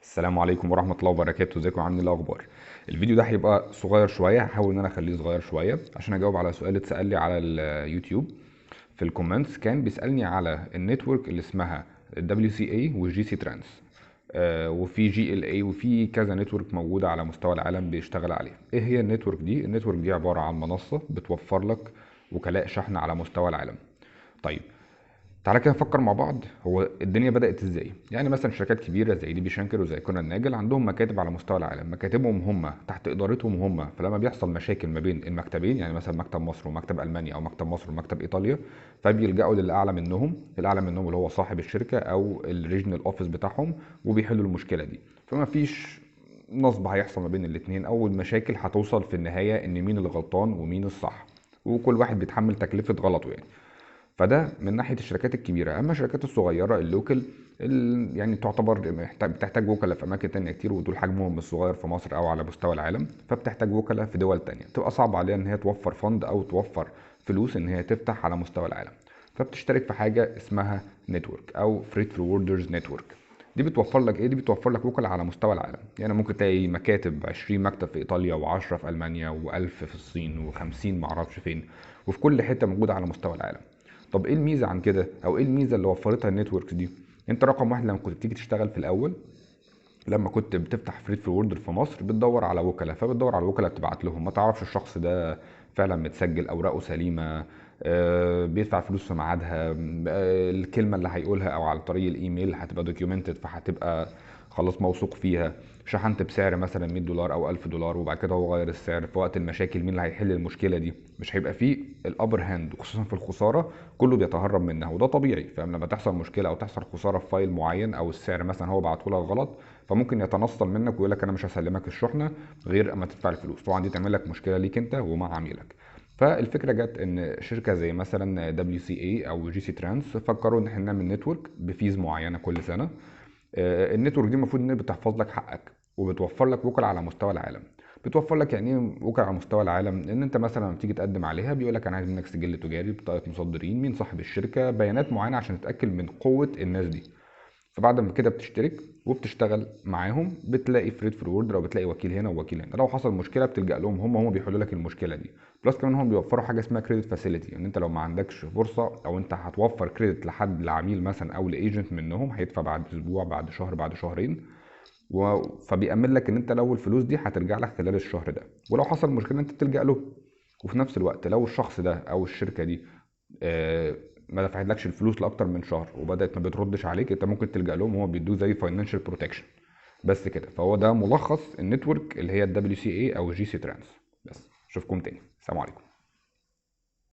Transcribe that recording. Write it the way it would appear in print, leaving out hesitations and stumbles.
السلام عليكم ورحمة الله وبركاته. ازيكم؟ عاملين ايه؟ الاخبار؟ الفيديو ده هيبقى صغير شوية، هحاول ان انا اخليه صغير شوية عشان اجاوب على سؤال اتسأل لي على اليوتيوب في الكومنتس. كان بيسألني على النتورك اللي اسمها WCA وجي سي ترانس، وفي GLA وفي كذا نتورك موجودة على مستوى العالم بيشتغل عليها. ايه هي النتورك دي؟ النتورك دي عبارة عن منصة بتوفر لك وكلاء شحن على مستوى العالم. طيب، تعالى كده نفكر مع بعض، هو الدنيا بدأت ازاي؟ يعني مثلا شركات كبيرة زي دي بي شانكر وزي كونان ناجل عندهم مكاتب على مستوى العالم، مكاتبهم هم تحت إدارتهم هم، فلما بيحصل مشاكل ما بين المكتبين، يعني مثلا مكتب مصر ومكتب ألمانيا أو مكتب مصر ومكتب إيطاليا، فبيلجأوا للي أعلى منهم، الأعلى منهم اللي هو صاحب الشركة أو الريجنال أوفيس بتاعهم، وبيحلوا المشكلة دي. فما فيش نصب هيحصل ما بين الاتنين، أو المشاكل هتوصل في النهاية إن مين اللي غلطان ومين الصح، وكل واحد بيتحمل تكلفة غلطه يعني. فده من ناحيه الشركات الكبيره. اما الشركات الصغيره اللوكل، يعني تعتبر بتحتاج وكلاء في اماكن تانية كتير، ودول حجمهم مش صغير في مصر او على مستوى العالم، فبتحتاج وكلاء في دول تانية، تبقى صعب عليها ان هي توفر فند او توفر فلوس ان هي تفتح على مستوى العالم. فبتشترك في حاجه اسمها نتورك او فريت فوردرز نتورك. دي بتوفر لك ايه؟ دي بتوفر لك وكلاء على مستوى العالم. يعني ممكن تلاقي مكاتب 20 مكتب في ايطاليا و10 في المانيا و1000 في الصين و50 معرفش فين، وفي كل حته موجوده على مستوى العالم. طب ايه الميزه عن كده، او ايه الميزه اللي وفرتها النتورك دي؟ انت رقم واحد، لما كنت بتيجي تشتغل في الاول، لما كنت بتفتح فريد فوردر في مصر بتدور على وكلاء، فبتدور على وكلاء تبعت لهم، ما تعرفش الشخص ده فعلا متسجل، اوراقه سليمه، بيدفع فلوس في ميعادها، الكلمه اللي هيقولها او على طريق الايميل هتبقى دوكيومنتد، فهتبقى خلاص موثوق فيها. شحنت بسعر مثلا $100 او $1000، وبعد كده هو غير السعر في وقت المشاكل، مين اللي هيحل المشكله دي؟ مش هيبقى فيه الابر هاند، وخصوصا في الخساره كله بيتهرب منها، وده طبيعي. فاهم؟ لما تحصل مشكله او تحصل خساره في فايل معين، او السعر مثلا هو بعته لك غلط، فممكن يتنصل منك ويقول لك انا مش هسلمك الشحنه غير اما تدفع الفلوس. طبعا دي تعمل لك مشكله ليك انت ومع عميلك. فالفكره جت ان شركه زي مثلا WCA او جي سي ترانس فكروا ان احنا نعمل نتورك بفيز معينه كل سنه. النتورك دي المفروض ان بتحفظ لك حقك، وبتوفر لك وكلاء على مستوى العالم. بتوفر لك يعني ايه وكلاء على مستوى العالم؟ ان انت مثلا لما تيجي تقدم عليها بيقول لك انا عايز منك سجل تجاري، بطاقه مصدرين، مين صاحب الشركه، بيانات معينه عشان تتاكد من قوه الناس دي. فبعد ما كده بتشترك وبتشتغل معاهم، بتلاقي فريد فورورد او بتلاقي وكيل هنا ووكيل هنا، لو حصل مشكله بتلجا لهم، هم بيحلوا لك المشكله دي. بلس كمان هم بيوفروا حاجه اسمها كريدت فاسيلتي، ان انت لو ما عندكش فرصه او انت هتوفر كريدت لحد لعميل مثلا او لايجنت منهم، هيدفع بعد اسبوع، بعد شهر، بعد شهرين، فبيأمن لك ان انت لو الفلوس دي هترجع لك خلال الشهر ده، ولو حصل مشكله انت بتلجأ له. وفي نفس الوقت لو الشخص ده او الشركه دي ما دفعتلكش الفلوس لاكتر من شهر وبدات ما بتردش عليك، انت ممكن تلجأ لهم، وهو بيدوه زي فاينانشال بروتكشن. بس كده. فهو ده ملخص النتورك اللي هي WCA او جي سي ترانس. بس اشوفكم تاني، سلام عليكم.